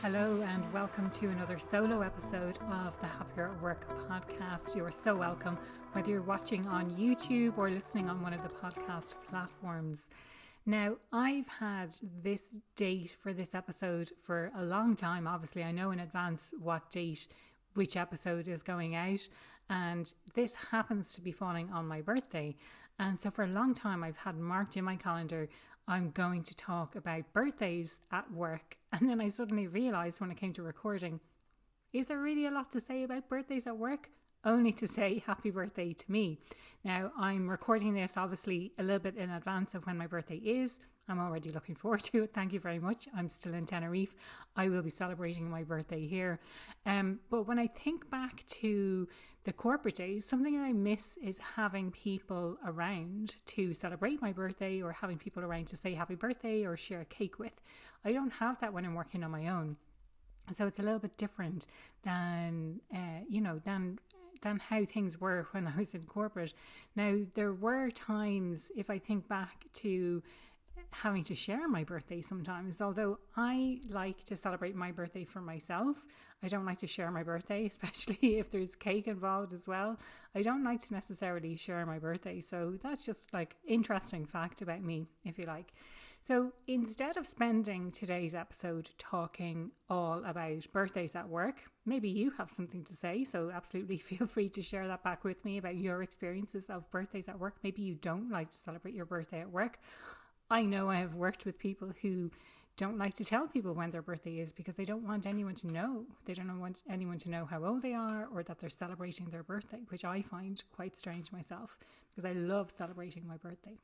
Hello and welcome to another solo episode of the Happier at Work podcast. You are so welcome, whether you're watching on YouTube or listening on one of the podcast platforms. Now, I've had this date for this episode for a long time. Obviously, I know in advance what date which episode is going out, and this happens to be falling on my birthday. And so for a long time, I've had marked in my calendar, I'm going to talk about birthdays at work. And then I suddenly realised when it came to recording, is there really a lot to say about birthdays at work? Only to say happy birthday to me. Now, I'm recording this obviously a little bit in advance of when my birthday is. I'm already looking forward to it. Thank you very much. I'm still in Tenerife. I will be celebrating my birthday here. But when I think back to the corporate days, something that I miss is having people around to celebrate my birthday or having people around to say happy birthday or share a cake with. I don't have that when I'm working on my own. So it's a little bit different than how things were when I was in corporate. Now, there were times, if I think back to having to share my birthday sometimes, although I like to celebrate my birthday for myself. I don't like to share my birthday, especially if there's cake involved as well. I don't like to necessarily share my birthday. So that's just like interesting fact about me, if you like. So instead of spending today's episode talking all about birthdays at work, maybe you have something to say. So absolutely feel free to share that back with me about your experiences of birthdays at work. Maybe you don't like to celebrate your birthday at work. I know I have worked with people who don't like to tell people when their birthday is because they don't want anyone to know. They don't want anyone to know how old they are or that they're celebrating their birthday, which I find quite strange myself because I love celebrating my birthday.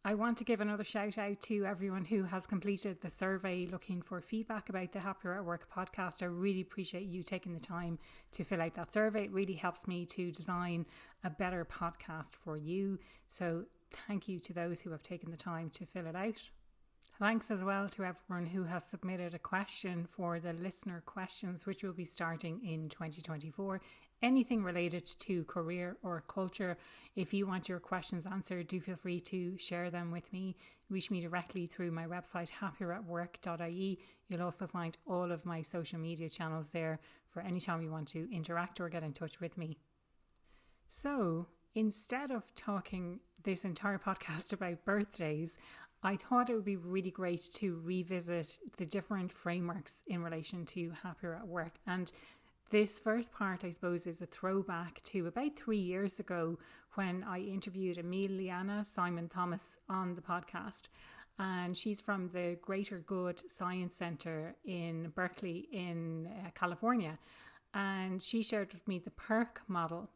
I want to give another shout out to everyone who has completed the survey looking for feedback about the Happier at Work podcast. I really appreciate you taking the time to fill out that survey. It really helps me to design a better podcast for you. So thank you to those who have taken the time to fill it out. Thanks as well to everyone who has submitted a question for the listener questions, which will be starting in 2024. Anything related to career or culture, if you want your questions answered, do feel free to share them with me. Reach me directly through my website, happieratwork.ie. You'll also find all of my social media channels there for any time you want to interact or get in touch with me. So, instead of talking this entire podcast about birthdays, I thought it would be really great to revisit the different frameworks in relation to Happier at Work. And this first part, I suppose, is a throwback to about 3 years ago when I interviewed Emiliana Simon Thomas on the podcast. And she's from the Greater Good Science Center in Berkeley in California. And she shared with me the PERC model.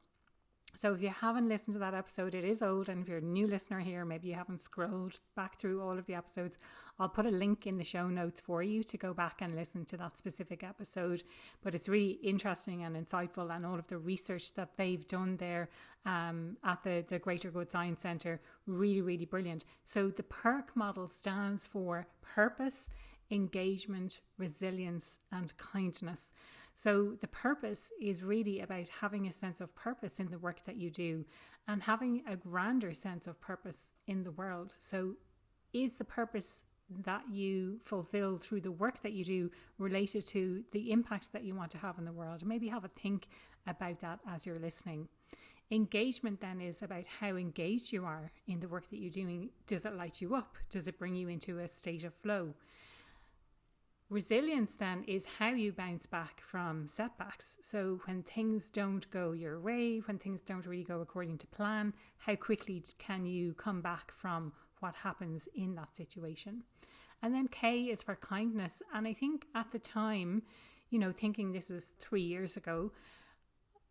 So if you haven't listened to that episode, it is old. And if you're a new listener here, maybe you haven't scrolled back through all of the episodes, I'll put a link in the show notes for you to go back and listen to that specific episode. But it's really interesting and insightful, and all of the research that they've done there at the Greater Good Science Centre, really, really brilliant. So the PERC model stands for purpose, engagement, resilience, and kindness. So the purpose is really about having a sense of purpose in the work that you do and having a grander sense of purpose in the world. So is the purpose that you fulfill through the work that you do related to the impact that you want to have in the world? Maybe have a think about that as you're listening. Engagement then is about how engaged you are in the work that you're doing. Does it light you up? Does it bring you into a state of flow? Resilience then is how you bounce back from setbacks. So when things don't go your way, when things don't really go according to plan, how quickly can you come back from what happens in that situation? And then K is for kindness. And I think at the time, thinking this is 3 years ago,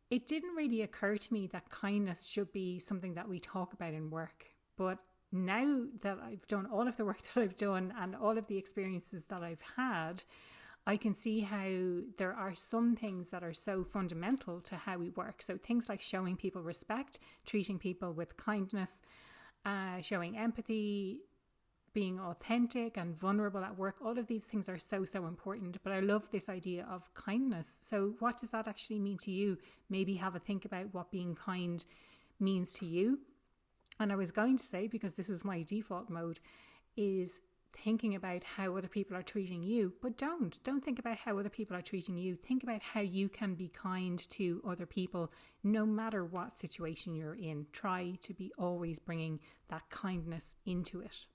it didn't really occur to me that kindness should be something that we talk about in work. But now that I've done all of the work that I've done and all of the experiences that I've had, I can see how there are some things that are so fundamental to how we work. So things like showing people respect, treating people with kindness, showing empathy, being authentic and vulnerable at work. All of these things are so important. But I love this idea of kindness. So what does that actually mean to you? Maybe have a think about what being kind means to you. And I was going to say, because this is my default mode, is thinking about how other people are treating you, but don't think about how other people are treating you. Think about how you can be kind to other people no matter what situation you're in. Try to be always bringing that kindness into it.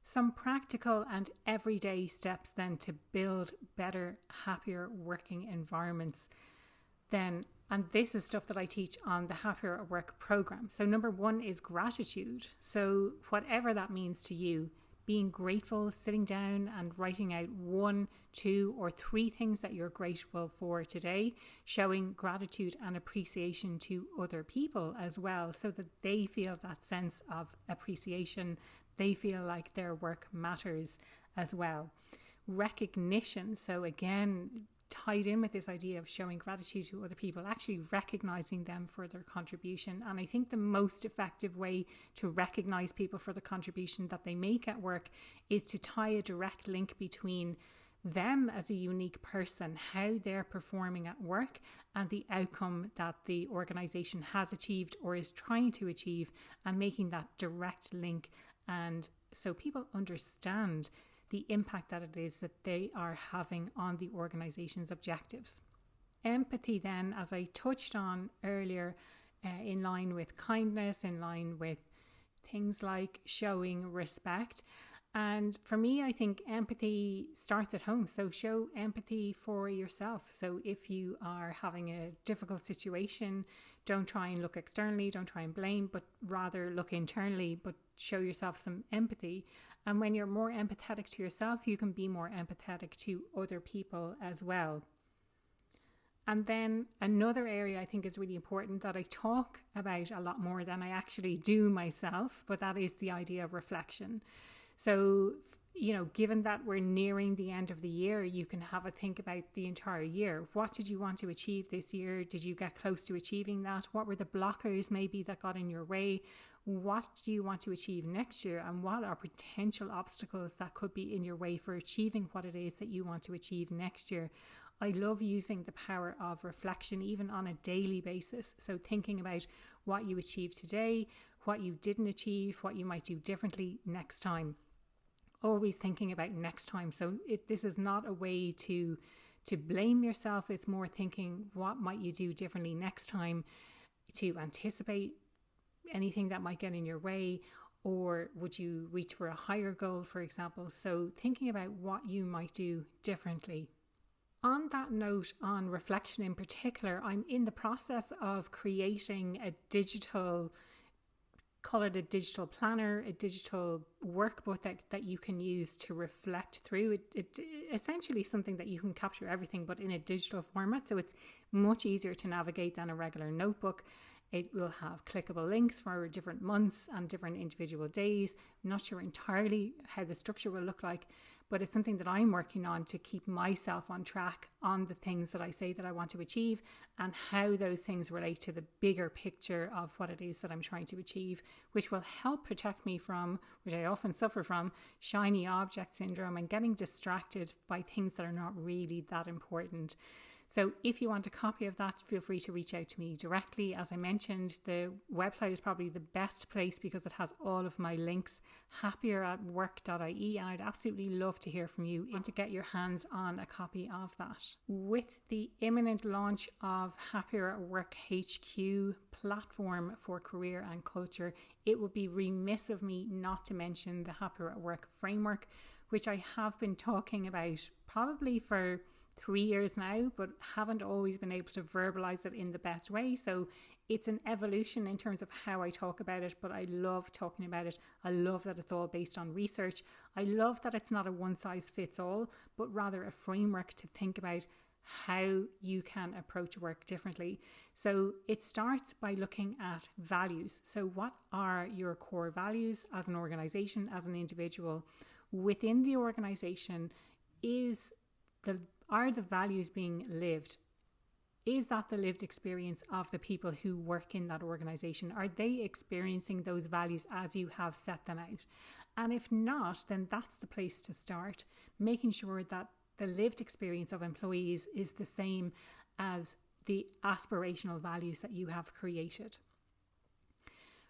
Some practical and everyday steps then to build better, happier working environments then, and this is stuff that I teach on the Happier at Work program. So number one is gratitude. So whatever that means to you, being grateful, sitting down and writing out 1, 2, or 3 things that you're grateful for today, showing gratitude and appreciation to other people as well, so that they feel that sense of appreciation. They feel like their work matters as well. Recognition. So again, tied in with this idea of showing gratitude to other people, actually recognizing them for their contribution. And I think the most effective way to recognize people for the contribution that they make at work is to tie a direct link between them as a unique person, how they're performing at work, and the outcome that the organization has achieved or is trying to achieve, and making that direct link. And so people understand the impact that it is that they are having on the organization's objectives. Empathy then, as I touched on earlier, in line with kindness, in line with things like showing respect. And for me, I think empathy starts at home. So show empathy for yourself. So if you are having a difficult situation, don't try and look externally, don't try and blame, but rather look internally, but show yourself some empathy. And when you're more empathetic to yourself, you can be more empathetic to other people as well. And then another area I think is really important that I talk about a lot more than I actually do myself, but that is the idea of reflection. So, given that we're nearing the end of the year, you can have a think about the entire year. What did you want to achieve this year? Did you get close to achieving that? What were the blockers maybe that got in your way? What do you want to achieve next year? And what are potential obstacles that could be in your way for achieving what it is that you want to achieve next year? I love using the power of reflection, even on a daily basis. So thinking about what you achieved today, what you didn't achieve, what you might do differently next time. Always thinking about next time. So this is not a way to blame yourself. It's more thinking, what might you do differently next time to anticipate anything that might get in your way, or would you reach for a higher goal, for example? So thinking about what you might do differently. On that note, on reflection in particular, I'm in the process of creating a digital, call it a digital planner, a digital workbook that you can use to reflect through. It essentially something that you can capture everything, but in a digital format. So it's much easier to navigate than a regular notebook. It will have clickable links for different months and different individual days. I'm not sure entirely how the structure will look like, but it's something that I'm working on to keep myself on track on the things that I say that I want to achieve and how those things relate to the bigger picture of what it is that I'm trying to achieve, which will help protect me from, which I often suffer from, shiny object syndrome and getting distracted by things that are not really that important. So if you want a copy of that, feel free to reach out to me directly. As I mentioned, the website is probably the best place because it has all of my links, happieratwork.ie, and I'd absolutely love to hear from you and to get your hands on a copy of that. With the imminent launch of Happier at Work HQ platform for career and culture, it would be remiss of me not to mention the Happier at Work framework, which I have been talking about probably for 3 years now, but haven't always been able to verbalize it in the best way. So it's an evolution in terms of how I talk about it, but I love talking about it. I love that it's all based on research. I love that it's not a one size fits all, but rather a framework to think about how you can approach work differently. So it starts by looking at values. So what are your core values as an organization, as an individual? Within the organization, are the values being lived? Is that the lived experience of the people who work in that organization? Are they experiencing those values as you have set them out? And if not, then that's the place to start, making sure that the lived experience of employees is the same as the aspirational values that you have created.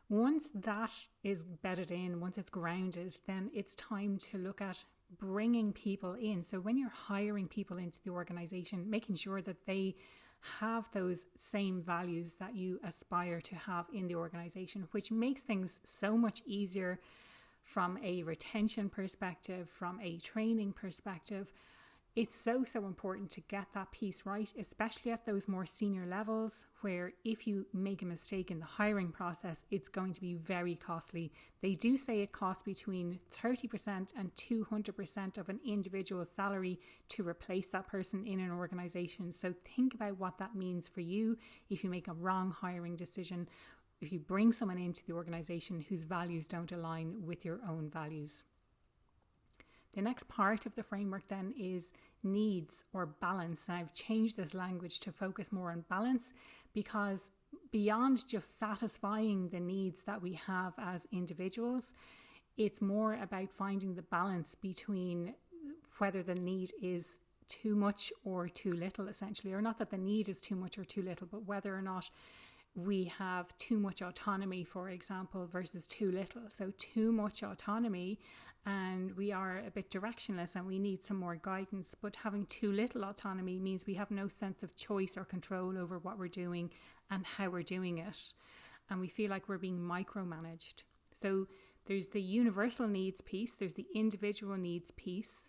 Once that is bedded in, once it's grounded, then it's time to look at bringing people in. So when you're hiring people into the organization, making sure that they have those same values that you aspire to have in the organization, which makes things so much easier from a retention perspective, from a training perspective. It's so important to get that piece right, especially at those more senior levels, where if you make a mistake in the hiring process, it's going to be very costly. They do say it costs between 30% and 200% of an individual's salary to replace that person in an organization. So think about what that means for you if you make a wrong hiring decision, if you bring someone into the organization whose values don't align with your own values. The next part of the framework then is needs or balance. And I've changed this language to focus more on balance, because beyond just satisfying the needs that we have as individuals, it's more about finding the balance between whether the need is too much or too little, essentially, or not that the need is too much or too little, but whether or not we have too much autonomy, for example, versus too little. So too much autonomy and we are a bit directionless and we need some more guidance, but having too little autonomy means we have no sense of choice or control over what we're doing and how we're doing it, and we feel like we're being micromanaged. So there's the universal needs piece, there's the individual needs piece,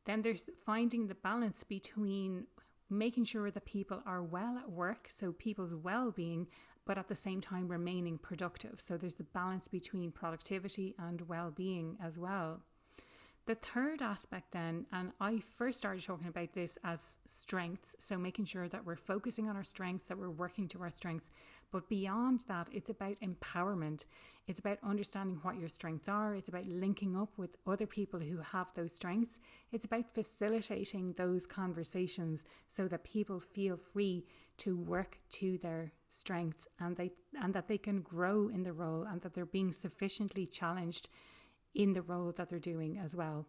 then there's finding the balance between making sure that people are well at work, so people's well-being, but at the same time remaining productive. So there's the balance between productivity and well-being as well. The third aspect then, and I first started talking about this as strengths, so making sure that we're focusing on our strengths, that we're working to our strengths. But beyond that, it's about empowerment. It's about understanding what your strengths are. It's about linking up with other people who have those strengths. It's about facilitating those conversations so that people feel free to work to their strengths and that they can grow in the role, and that they're being sufficiently challenged in the role that they're doing as well.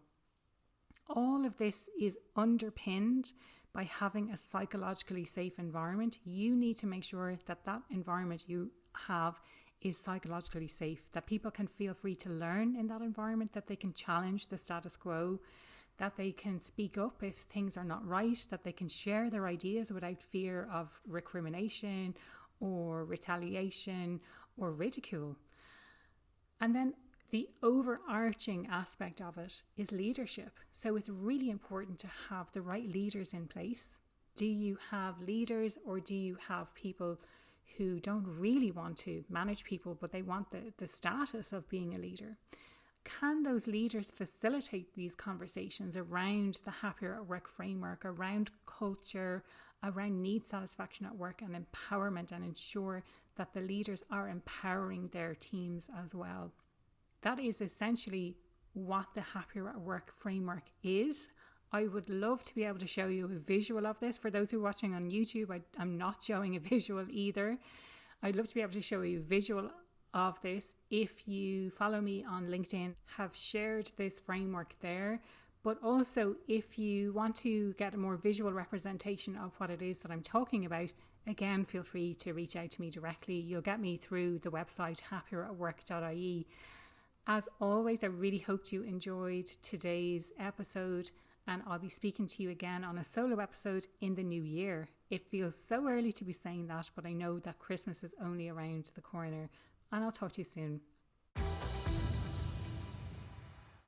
All of this is underpinned by having a psychologically safe environment. You need to make sure that that environment you have is psychologically safe, that people can feel free to learn in that environment, that they can challenge the status quo, that they can speak up if things are not right, that they can share their ideas without fear of recrimination or retaliation or ridicule. And then the overarching aspect of it is leadership. So it's really important to have the right leaders in place. Do you have leaders, or do you have people who don't really want to manage people, but they want the status of being a leader? Can those leaders facilitate these conversations around the Happier at Work framework, around culture, around need satisfaction at work and empowerment, and ensure that the leaders are empowering their teams as well? That is essentially what the Happier at Work framework is. I would love to be able to show you a visual of this. For those who are watching on YouTube, I'm not showing a visual either. I'd love to be able to show you a visual of this. If you follow me on LinkedIn, have shared this framework there. But also, if you want to get a more visual representation of what it is that I'm talking about, again, feel free to reach out to me directly. You'll get me through the website happieratwork.ie. As always, I really hoped you enjoyed today's episode, and I'll be speaking to you again on a solo episode in the new year. It feels so early to be saying that, but I know that Christmas is only around the corner, and I'll talk to you soon.